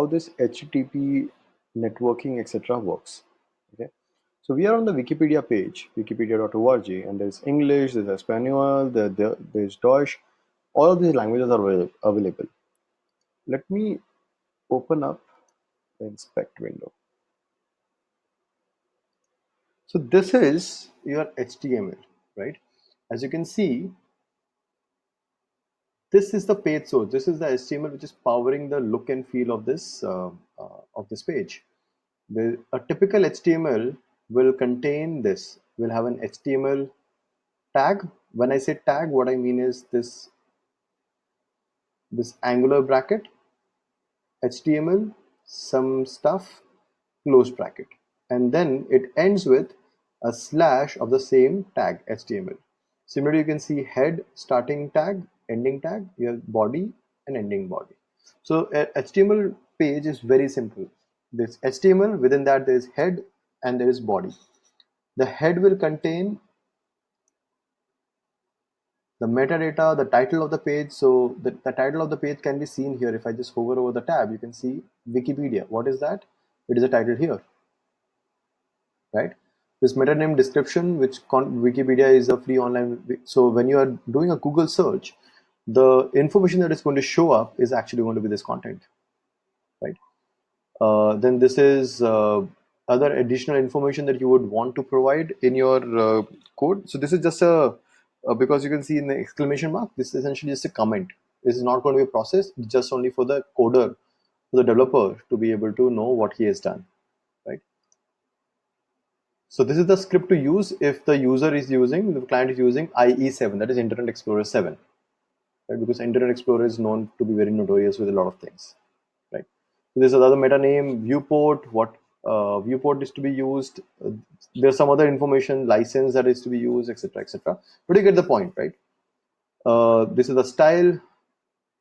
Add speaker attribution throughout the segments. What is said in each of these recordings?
Speaker 1: how this HTTP networking etc. works. Okay, so we are on the Wikipedia page, wikipedia.org, and there's English, there's Espanol, there's Deutsch. All of these languages are available. Let me open up the inspect window. So this is your HTML, right? As you can see, this is the page source. This is the HTML which is powering the look and feel of this page. A typical HTML will contain this. Will have an HTML tag. When I say tag, what I mean is this angular bracket, HTML, some stuff, close bracket, and then it ends with a slash of the same tag HTML. Similarly, you can see head, starting tag, ending tag, you have body and ending body. So HTML page is very simple. This HTML, within that there is head and there is body. The head will contain the metadata, the title of the page. So the title of the page can be seen here. If I just hover over the tab, you can see Wikipedia. What is that? It is a title here, right? This meta name description, which Wikipedia is a free online. So when you are doing a Google search, the information that is going to show up is actually going to be this content, right? Then this is other additional information that you would want to provide in your code. So this is just because you can see in the exclamation mark, this is essentially just a comment. This is not going to be a process, just only for the coder, for the developer to be able to know what he has done, right? So this is the script to use if the client is using IE7, that is Internet Explorer 7, right? Because Internet Explorer is known to be very notorious with a lot of things, right? So this is another meta name, viewport, what viewport is to be used. There's some other information, license that is to be used, etc., etc. But you get the point, right? This is the style.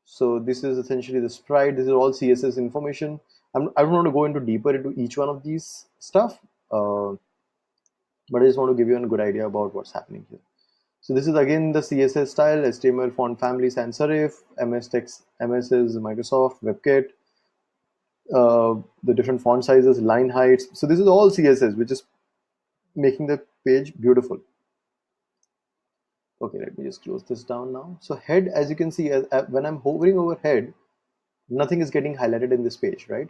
Speaker 1: So this is essentially the sprite. This is all CSS information. I don't want to go into deeper into each one of these stuff, but I just want to give you a good idea about what's happening here. So this is again the CSS style, HTML font family sans serif, MS text, MS is Microsoft, WebKit, the different font sizes, line heights. So this is all CSS, which is making the page beautiful. Okay, let me just close this down now. So head, as you can see, when I'm hovering over head, nothing is getting highlighted in this page, right?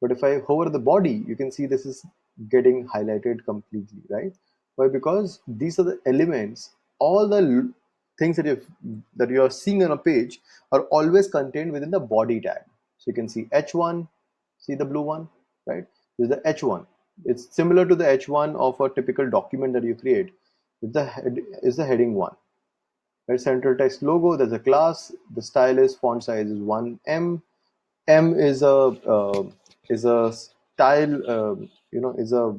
Speaker 1: But if I hover the body, you can see this is getting highlighted completely, right? Why? Because these are the elements, all the things that you are seeing on a page are always contained within the body tag. So you can see H1, see the blue one, right? This is the H1. It's similar to the H1 of a typical document that you create. Is the heading 1. Right? Central text logo, there's a class, the style is font size is 1M. M is a style, is a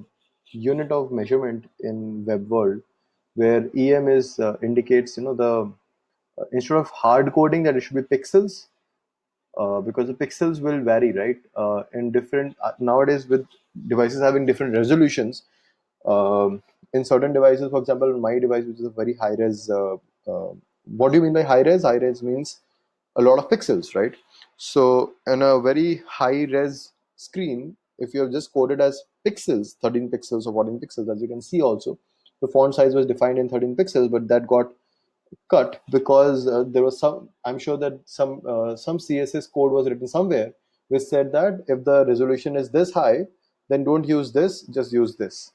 Speaker 1: unit of measurement in web world, where EM is indicates the instead of hard coding that it should be pixels, because the pixels will vary, right? In different nowadays with devices having different resolutions. In certain devices, for example, my device, which is a very high res. What do you mean by high res? High res means a lot of pixels, right? So in a very high res screen, if you have just coded as pixels, 13 pixels or 14 pixels, as you can see also, the font size was defined in 13 pixels, but that got cut because there was I'm sure that some CSS code was written somewhere which said that if the resolution is this high, then don't use this, just use this,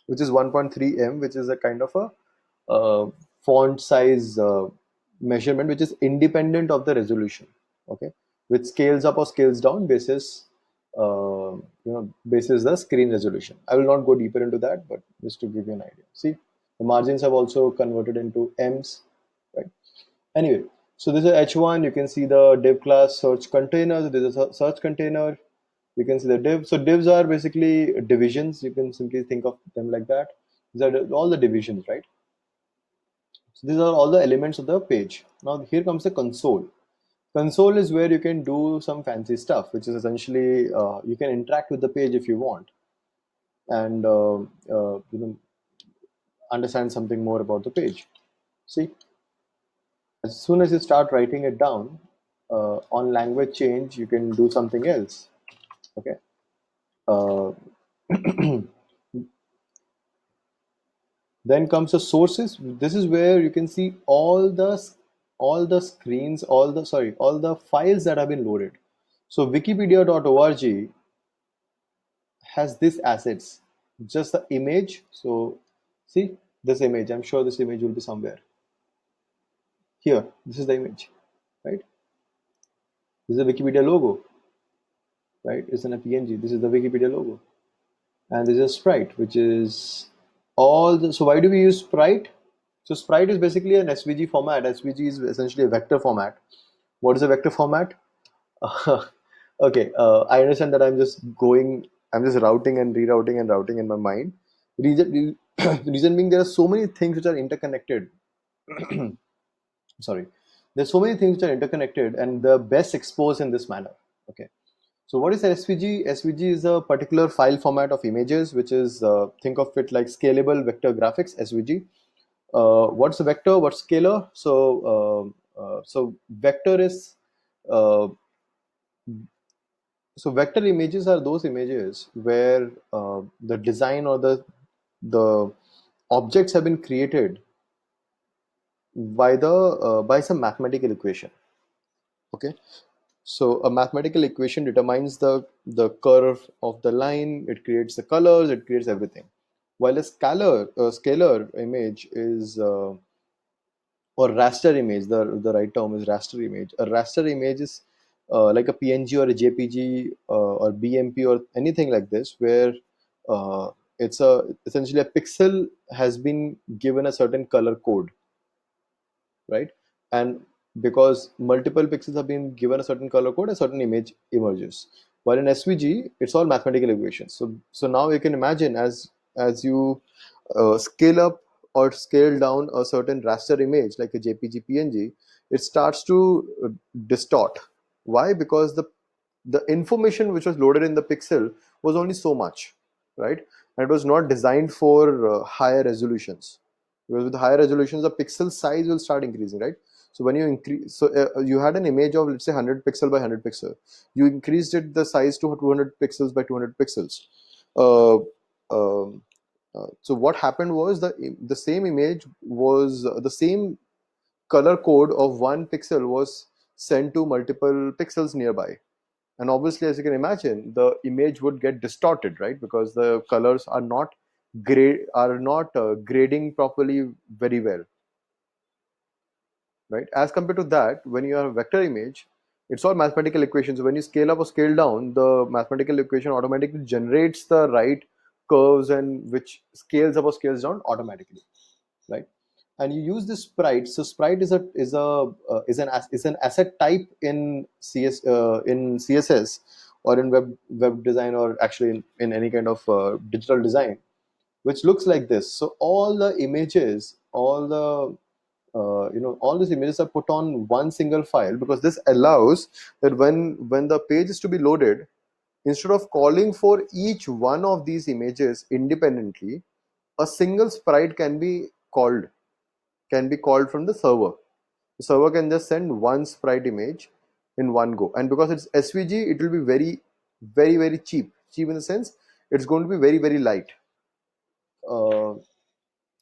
Speaker 1: which is 1.3 m, which is a kind of a font size measurement which is independent of the resolution, okay, which scales up or scales down basis basis the screen resolution. I will not go deeper into that, but just to give you an idea. See, the margins have also converted into m's, right? Anyway, so this is H1. You can see the div class search container. So this is a search container. You can see the div. So divs are basically divisions. You can simply think of them like that. These are all the divisions, right? So these are all the elements of the page. Now here comes the console. Console is where you can do some fancy stuff, which is essentially you can interact with the page if you want, and understand something more about the page. See, as soon as you start writing it down, On language change, you can do something else. Okay. Uh, then comes the sources. This is where you can see all the screens, all the files that have been loaded. So Wikipedia.org has these assets, just the image. So see this image. I'm sure this image will be somewhere here. This is the image, right? This is the Wikipedia logo, right? It's in a PNG. This is the Wikipedia logo, and this is Sprite, which is all the. So why do we use Sprite? So Sprite is basically an SVG format. SVG is essentially a vector format. What is a vector format? Okay, I understand that I'm just routing and rerouting and routing in my mind. Reason being, there are so many things which are interconnected. Sorry, there's so many things which are interconnected, and they're best exposed in this manner. Okay, so what is SVG? SVG is a particular file format of images, which is think of it like scalable vector graphics. SVG. What's a vector? What's scalar? So vector is uh, so vector images are those images where the design or the objects have been created by some mathematical equation. Okay, so a mathematical equation determines the curve of the line. It creates the colors. It creates everything. While a scalar image is or raster image. The right term is raster image. A raster image is like a PNG or a JPG or BMP or anything like this, where uh, it's a essentially a pixel has been given a certain color code, right? And because multiple pixels have been given a certain color code, a certain image emerges. While in SVG, it's all mathematical equations. So now you can imagine as you scale up or scale down a certain raster image like a JPG PNG, it starts to distort. Why? Because the information which was loaded in the pixel was only so much, right? And it was not designed for higher resolutions. Because with higher resolutions, the pixel size will start increasing, right? So when you increase, so you had an image of, let's say, 100 pixel by 100 pixel. You increased it the size to 200 pixels by 200 pixels. Uh, um, so what happened was the same image was the same color code of one pixel was sent to multiple pixels nearby, and obviously, as you can imagine, the image would get distorted, right? Because the colors are not grading properly very well, right? As compared to that, when you have a vector image, it's all mathematical equations. When you scale up or scale down, the mathematical equation automatically generates the right curves and which scales up or scales down automatically, right? And you use this sprite. So sprite is an asset type in CSS or in web design, or actually in any kind of digital design, which looks like this. So all the images, all these images are put on one single file, because this allows that when the page is to be loaded, instead of calling for each one of these images independently, a single sprite can be called from the server. The server can just send one sprite image in one go, and because it's SVG, it will be very, very, very cheap. Cheap in the sense it's going to be very, very light. Uh,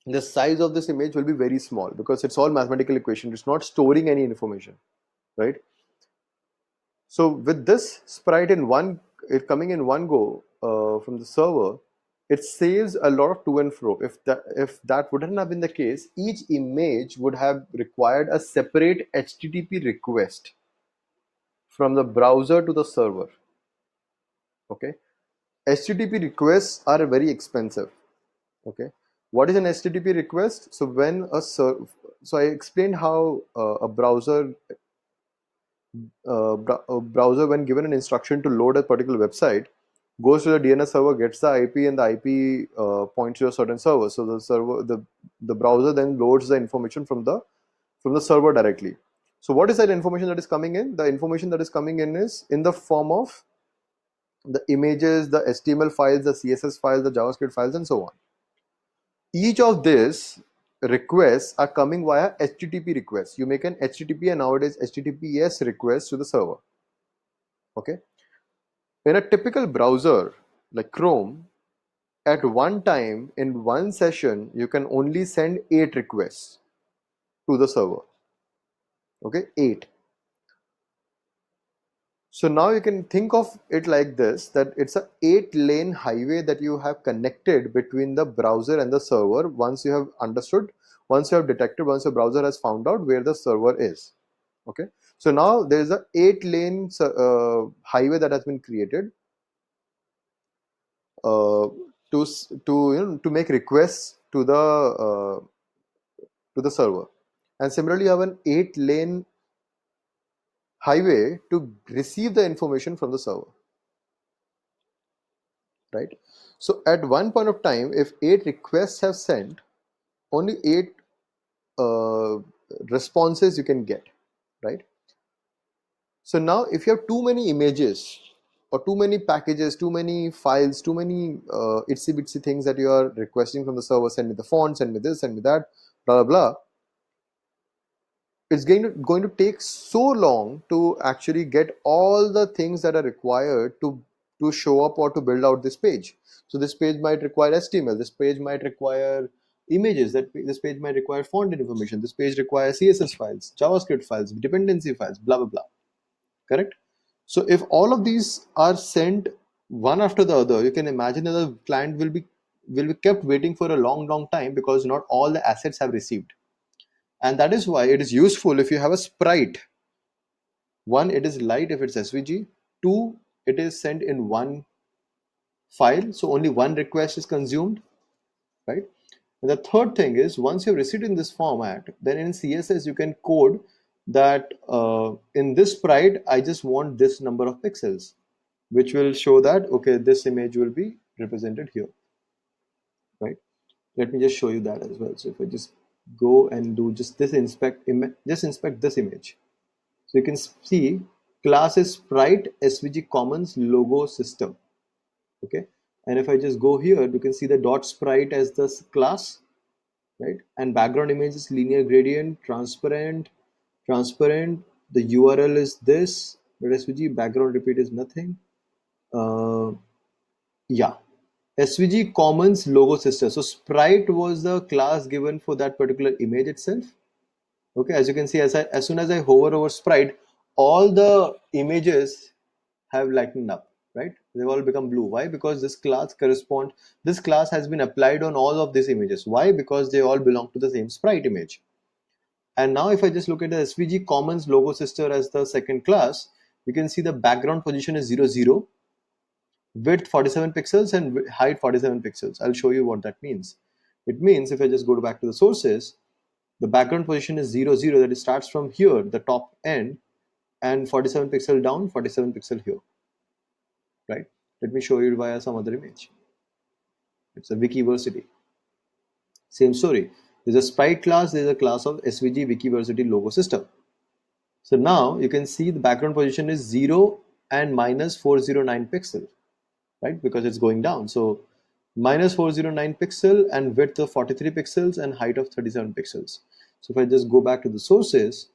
Speaker 1: the size of this image will be very small because it's all mathematical equation. It's not storing any information, right? So with this sprite it coming in one go from the server, it saves a lot of to and fro. If that wouldn't have been the case, each image would have required a separate HTTP request from the browser to the server. Okay, HTTP requests are very expensive. Okay, what is an HTTP request? So I explained how a browser, when given an instruction to load a particular website, goes to the DNS server, gets the IP, and the IP points to a certain server. So the browser then loads the information from the server directly. So what is that information that is coming in? The information that is coming in is in the form of the images, the HTML files, the CSS files, the JavaScript files, and so on. Each of this requests are coming via HTTP requests. You make an HTTP and nowadays HTTPS request to the server. Okay. In a typical browser like Chrome, at one time in one session, you can only send 8 requests to the server. Okay, 8. So now you can think of it like this, that it's a 8-lane highway that you have connected between the browser and the server. Once you have understood, once you have detected, once your browser has found out where the server is. Okay, so now there is a 8-lane highway that has been created uh, to make requests to the server, and similarly you have an 8-lane highway to receive the information from the server, right? So at one point of time, if 8 requests have sent, only 8 uh, responses you can get, right? So now if you have too many images or too many packages, too many files, too many itsy bitsy things that you are requesting from the server, send me the font, send me this, send me that, blah blah blah, it's going to take so long to actually get all the things that are required to show up or to build out this page. So this page might require HTML, this page might require images, this page might require font information, this page requires CSS files, JavaScript files, dependency files, blah blah blah. Correct? So if all of these are sent one after the other, you can imagine that the client will be kept waiting for a long time because not all the assets have received. And that is why it is useful if you have a sprite. One, it is light if it's SVG. Two, it is sent in one file, so only one request is consumed, right? And the third thing is, once you've received in this format, then in CSS you can code that in this sprite I just want this number of pixels, which will show that okay, this image will be represented here, right? Let me just show you that as well. So if I just go and do just this inspect this image. So you can see class is sprite svg commons logo system. Okay, and if I just go here, you can see the dot sprite as the class, right? And background image is linear gradient, transparent. The URL is this, but svg background repeat is nothing. Yeah, svg commons logo system. So sprite was the class given for that particular image itself. Okay, as you can see, as soon as I hover over sprite, all the images have lightened up, right? They've all become blue. Why? Because this class has been applied on all of these images. Why? Because they all belong to the same sprite image. And now if I just look at the svg commons logo sister as the second class, you can see the background position is 00, width 47 pixels and height 47 pixels. I'll show you what that means. It means if I just go back to the sources, the background position is 00, that it starts from here, the top end, and 47 pixel down, 47 pixel here, right? Let me show you via some other image. It's a Wikiversity. Same story. There's a sprite class, there's a class of SVG Wikiversity logo system. So now you can see the background position is 0 and minus 409 pixel, right? Because it's going down. So minus 409 pixel and width of 43 pixels and height of 37 pixels. So if I just go back to the sources,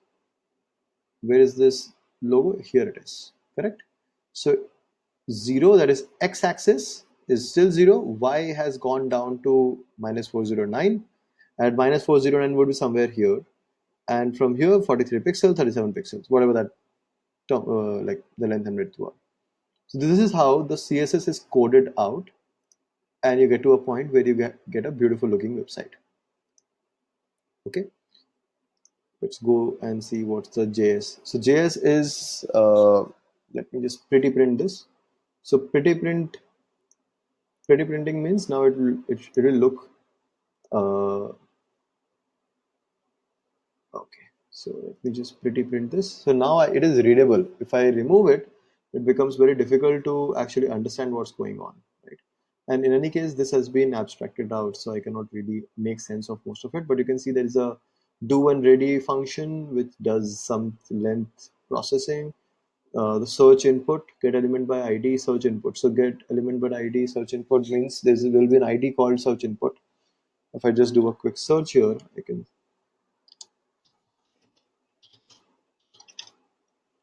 Speaker 1: where is this logo? Here it is, correct? So 0, that is x-axis, is still 0, y has gone down to minus 409, and minus 409 would be somewhere here, and from here 43 pixels, 37 pixels, whatever that like the length and width were. So this is how the CSS is coded out, and you get to a point where you get a beautiful looking website. Okay, let's go and see what's the JS. So JS is let me just pretty print this. So pretty printing means now it will look okay. So let me just pretty print this. So now it is readable. If I remove it, it becomes very difficult to actually understand what's going on, right? And in any case, this has been abstracted out, so I cannot really make sense of most of it. But you can see there is a do and ready function which does some length processing. The search input, get element by ID, search input. So get element by ID, search input means there will be an ID called search input. If I just do a quick search here, I can,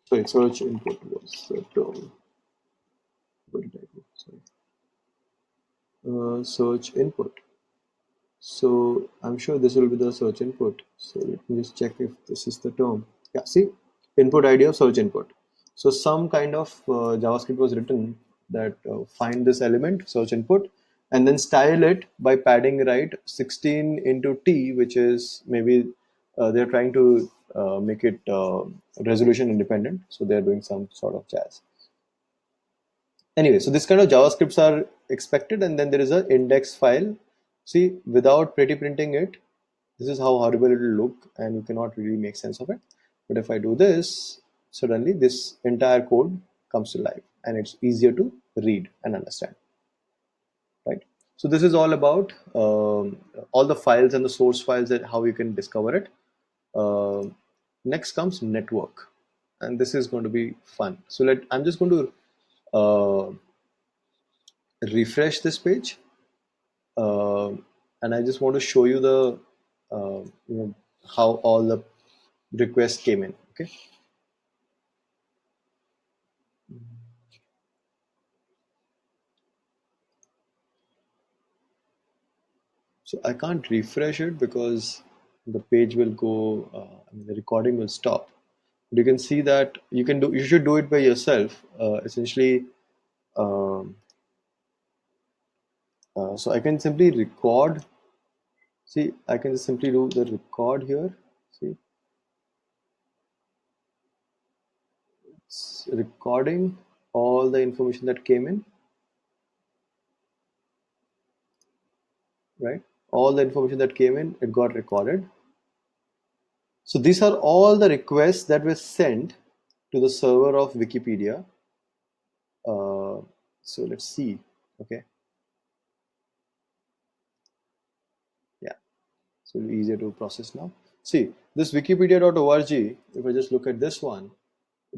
Speaker 1: sorry, search input was the term. What did I do? Sorry. Search input. So I'm sure this will be the search input. So let me just check if this is the term. Yeah, see, input ID of search input. So some kind of JavaScript was written that find this element, search input, and then style it by padding right 16 into T, which is maybe they're trying to make it resolution independent. So they're doing some sort of jazz. Anyway, so this kind of JavaScripts are expected, and then there is an index file. See, without pretty printing it, this is how horrible it will look, and you cannot really make sense of it. But if I do this, suddenly this entire code comes to life, and it's easier to read and understand, right? So this is all about all the files and the source files and how you can discover it. Next comes network, and this is going to be fun. So I'm just going to refresh this page, and I just want to show you the how all the requests came in. Okay, so I can't refresh it because the page will go. I mean, the recording will stop. But you can see that you should do it by yourself. Essentially, um, so I can simply record. See, I can just simply do the record here. See, it's recording all the information that came in, right? All the information that came in, it got recorded. So these are all the requests that were sent to the server of Wikipedia. So let's see. Okay, yeah, so it'll be easier to process now. See, this wikipedia.org, if I just look at this one,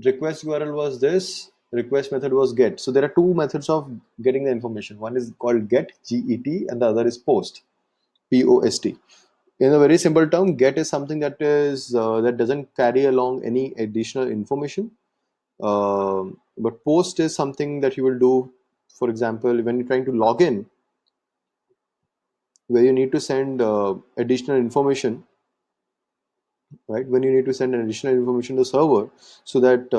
Speaker 1: request URL was this, request method was get. So there are two methods of getting the information. One is called get, G-E-T, and the other is post, P-O-S-T. In a very simple term, get is something that that doesn't carry along any additional information. But post is something that you will do, for example, when you're trying to log in, where you need to send additional information, right? When you need to send an additional information to the server, so that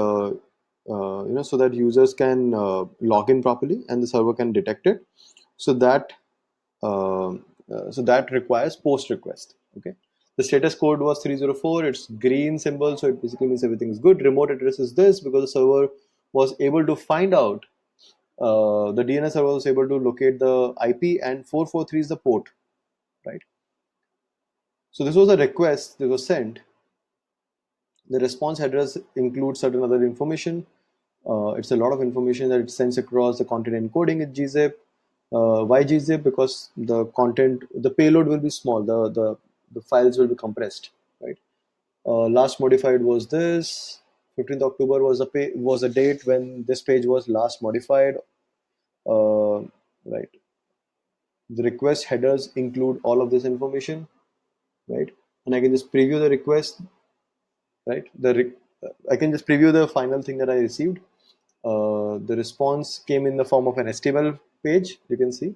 Speaker 1: so that users can log in properly and the server can detect it. So that requires post request. Okay. The status code was 304. It's green symbol, so it basically means everything is good. Remote address is this because the server was able to find out the DNS server was able to locate the IP, and 443 is the port, right? So this was a request that was sent. The response address includes certain other information. It's a lot of information that it sends across. The content encoding is gzip. Why gzip? Because the payload will be small. The files will be compressed, right? Last modified was this. 15th October was a date when this page was last modified. Right. The request headers include all of this information, right? And I can just preview the request, right? I can just preview the final thing that I received. The response came in the form of an HTML page, you can see,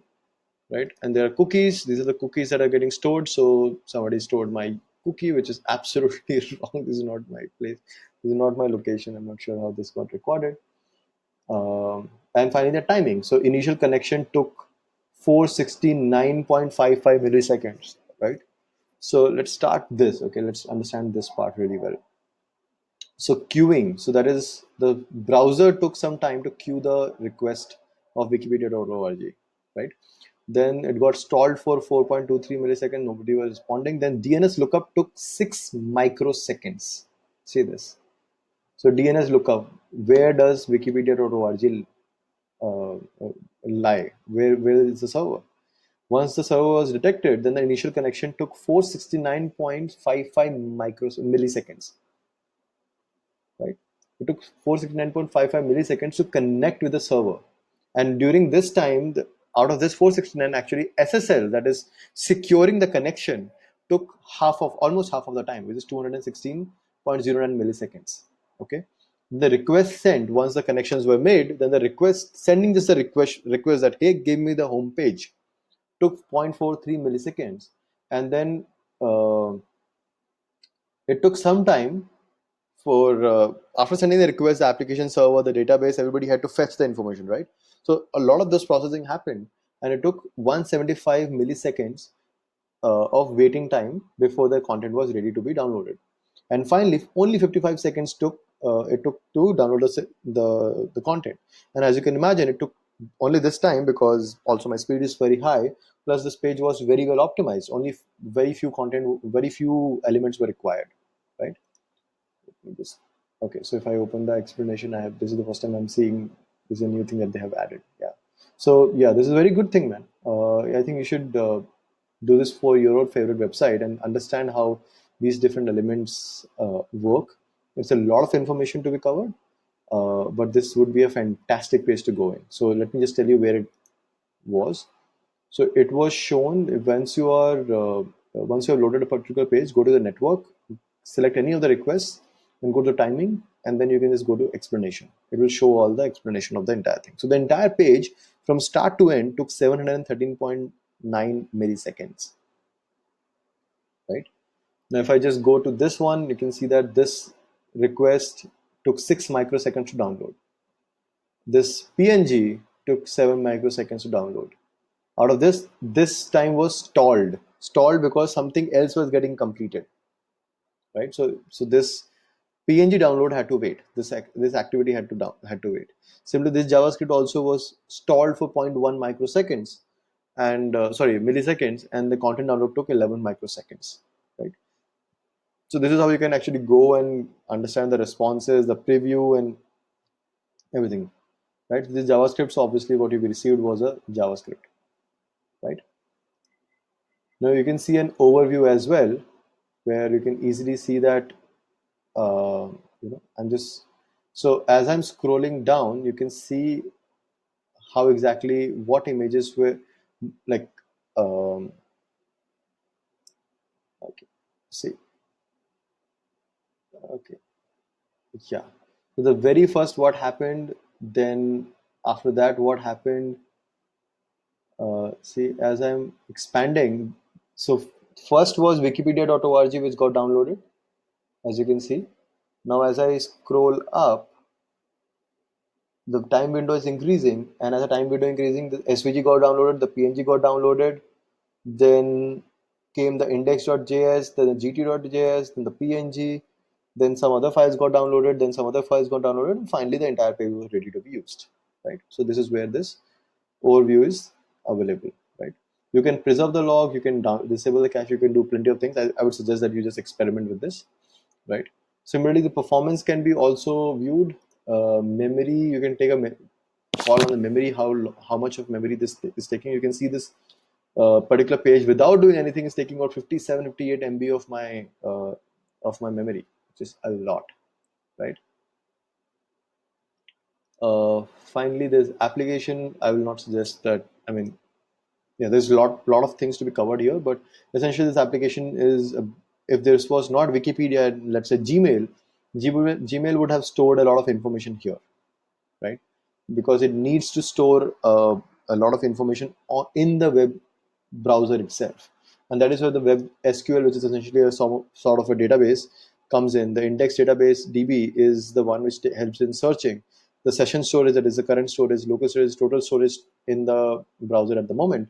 Speaker 1: right? And there are cookies. These are the cookies that are getting stored. So somebody stored my cookie, which is absolutely wrong. This is not my place. This is not my location. I'm not sure how this got recorded. And finally, the timing. So initial connection took 469.55 milliseconds, right? So let's start this. Okay, let's understand this part really well. So queuing, so that is the browser took some time to queue the request of wikipedia.org, right? Then it got stalled for 4.23 milliseconds. Nobody was responding. Then DNS lookup took 6 microseconds. See this. So DNS lookup, where does wikipedia.org lie? Where is the server? Once the server was detected, then the initial connection took 469.55 milliseconds. Right? It took 469.55 milliseconds to connect with the server. And during this time, Out of this 469, actually SSL, that is securing the connection, took almost half of the time, which is 216.09 milliseconds. Okay. The request sent, once the connections were made, then the request sending just a request that, hey, give me the home page, took 0.43 milliseconds. And then it took some time for after sending the request, the application server, the database, everybody had to fetch the information, right? So a lot of this processing happened, and it took 175 milliseconds of waiting time before the content was ready to be downloaded. And finally, only 55 seconds it took to download the content. And as you can imagine, it took only this time because also my speed is very high. Plus, this page was very well optimized. Only very few elements were required, right? Just okay. So if I open the explanation, this is the first time I'm seeing this is a new thing that they have added. Yeah. So yeah, this is a very good thing, man. I think you should do this for your own favorite website and understand how these different elements work. It's a lot of information to be covered, but this would be a fantastic place to go in. So let me just tell you where it was. So it was shown once you have loaded a particular page, go to the network, select any of the requests, then go to timing, and then you can just go to explanation. It will show all the explanation of the entire thing. So the entire page from start to end took 713.9 milliseconds. Right? Now if I just go to this one, you can see that this request took 6 microseconds to download. This PNG took 7 microseconds to download. Out of this time was stalled because something else was getting completed, right? So this PNG download had to wait. This activity had to wait. Similarly, this JavaScript also was stalled for 0.1 microseconds, and milliseconds, and the content download took 11 microseconds, right? So this is how you can actually go and understand the responses, the preview, and everything, right? This JavaScript, so obviously what you received was a JavaScript, right? Now you can see an overview as well, where you can easily see that I'm just so as I'm scrolling down, you can see how exactly what images were like. Um, okay, see, okay, yeah. So the very first what happened, then after that what happened. See, as I'm expanding, so first was Wikipedia.org, which got downloaded, as you can see. Now, as I scroll up, the time window is increasing, and as the time window increasing, the SVG got downloaded, the PNG got downloaded, then came the index.js, then the gt.js, then the PNG, then some other files got downloaded, then some other files got downloaded, and finally the entire page was ready to be used, right? So this is where this overview is available, right? You can preserve the log, you can disable the cache, you can do plenty of things. I would suggest that you just experiment with this, right? Similarly, the performance can be also viewed. Memory, you can take a call on the memory, how much of memory this is taking. You can see this particular page without doing anything is taking out 57, 58 MB of my memory, which is a lot, right? Finally, there's application. I will not suggest that. I mean, yeah, there's a lot of things to be covered here, but essentially this application is if this was not Wikipedia, let's say Gmail would have stored a lot of information here, right? Because it needs to store a lot of information in the web browser itself, and that is where the web SQL, which is essentially a sort of a database, comes in. The index database DB is the one which helps in searching. The session storage, that is the current storage, local storage, total storage in the browser at the moment,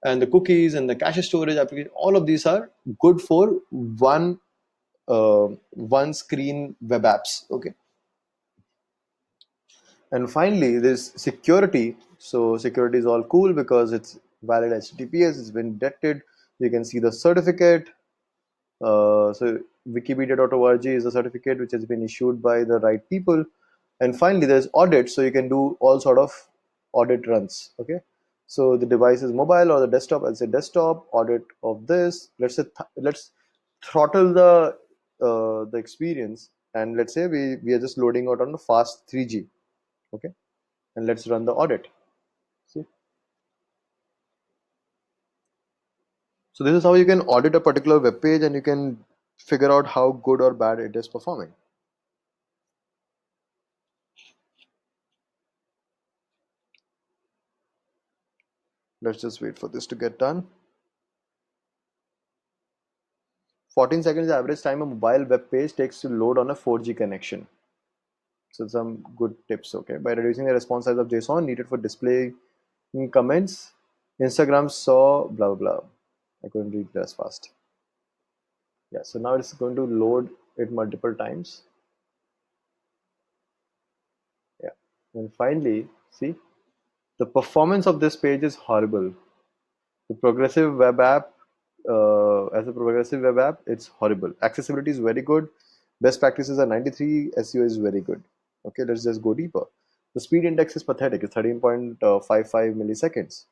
Speaker 1: and the cookies and the cache storage application, all of these are good for one screen web apps. Okay. And finally, there's security. So security is all cool because it's valid HTTPS, it's been detected. You can see the certificate. So wikipedia.org is a certificate which has been issued by the right people. And finally, there's audit. So you can do all sort of audit runs. Okay. So the device is mobile or the desktop. I'll say desktop audit of this. Let's throttle the experience, and let's say we are just loading out on a fast 3G. Okay, and let's run the audit. See, So this is how you can audit a particular web page and you can figure out how good or bad it is performing. Let's just wait for this to get done. 14 seconds the average time a mobile web page takes to load on a 4G connection. So some good tips, okay? By reducing the response size of JSON needed for display comments, Instagram saw blah blah. I couldn't read it as fast. Yeah, so now it's going to load it multiple times. Yeah, and finally, see, the performance of this page is horrible. The progressive web app, as a progressive web app, it's horrible. Accessibility is very good. Best practices are 93. SEO is very good. Okay, let's just go deeper. The speed index is pathetic. It's 13.55 milliseconds.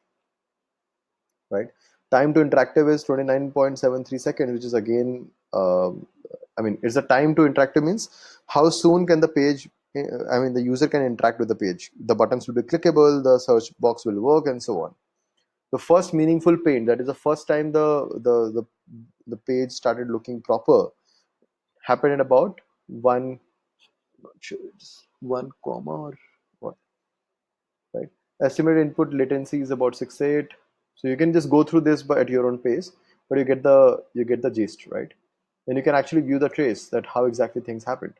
Speaker 1: Right? Time to interactive is 29.73 seconds, which is again, I mean, it's the time to interactive means how soon can the page, I mean, the user can interact with the page. The buttons will be clickable, the search box will work, and so on. The first meaningful paint, that is the first time the page started looking proper, happened at about one, not sure it's 1 comma or what, right? Estimated input latency is about 6.8. So you can just go through this at your own pace, but you get the gist, right? And you can actually view the trace that how exactly things happened.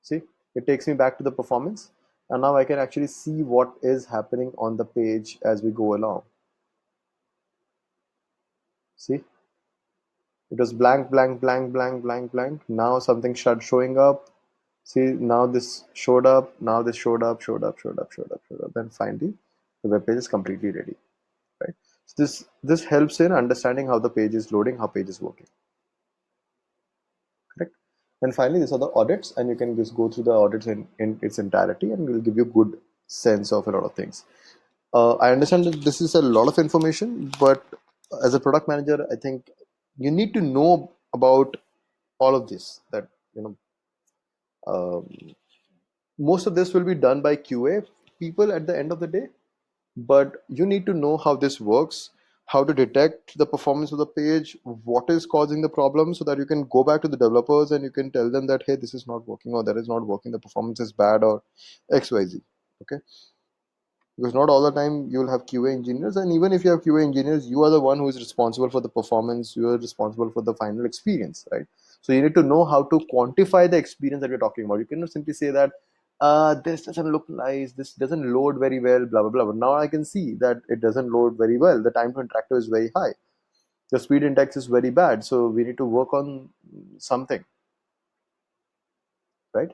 Speaker 1: See, it takes me back to the performance, and now I can actually see what is happening on the page as we go along. See, it was blank, blank, blank, blank, blank, blank. Now something started showing up. See, now this showed up. Now this showed up, showed up, showed up, showed up, showed up, and finally, the web page is completely ready. Right. So this helps in understanding how the page is loading, how page is working. Correct. And finally, these are the audits, and you can just go through the audits in its entirety, and will give you good sense of a lot of things. I understand that this is a lot of information, but as a product manager, I think you need to know about all of this. That most of this will be done by QA people at the end of the day, but you need to know how this works, how to detect the performance of the page, what is causing the problem, so that you can go back to the developers and you can tell them that, hey, this is not working, or that is not working, the performance is bad, or XYZ. Okay, because not all the time you'll have QA engineers, and even if you have QA engineers, you are the one who is responsible for the performance, you are responsible for the final experience, right? So you need to know how to quantify the experience that you're talking about. You cannot simply say that this doesn't look nice, this doesn't load very well, blah blah blah, but now I can see that it doesn't load very well, the time to interactive is very high, the speed index is very bad, so we need to work on something, right?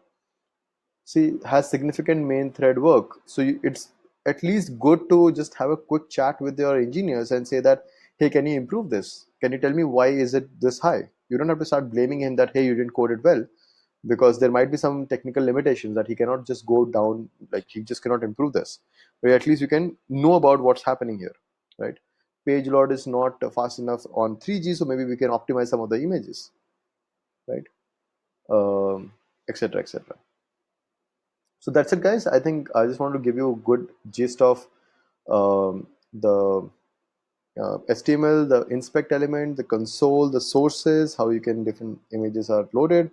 Speaker 1: See, has significant main thread work. So it's at least good to just have a quick chat with your engineers and say that, hey, can you improve this? Can you tell me why is it this high? You don't have to start blaming him that, hey, you didn't code it well, because there might be some technical limitations that he cannot just go down, like he just cannot improve this. But at least you can know about what's happening here, right? Page load is not fast enough on 3G, so maybe we can optimize some of the images, right? Etc. etc. So that's it, guys. I think I just want to give you a good gist of the HTML, the inspect element, the console, the sources, how you can different images are loaded,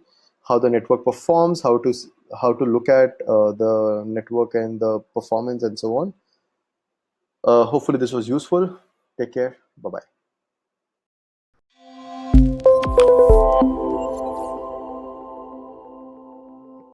Speaker 1: how the network performs, how to look at the network and the performance and so on. Hopefully this was useful. Take care. Bye bye.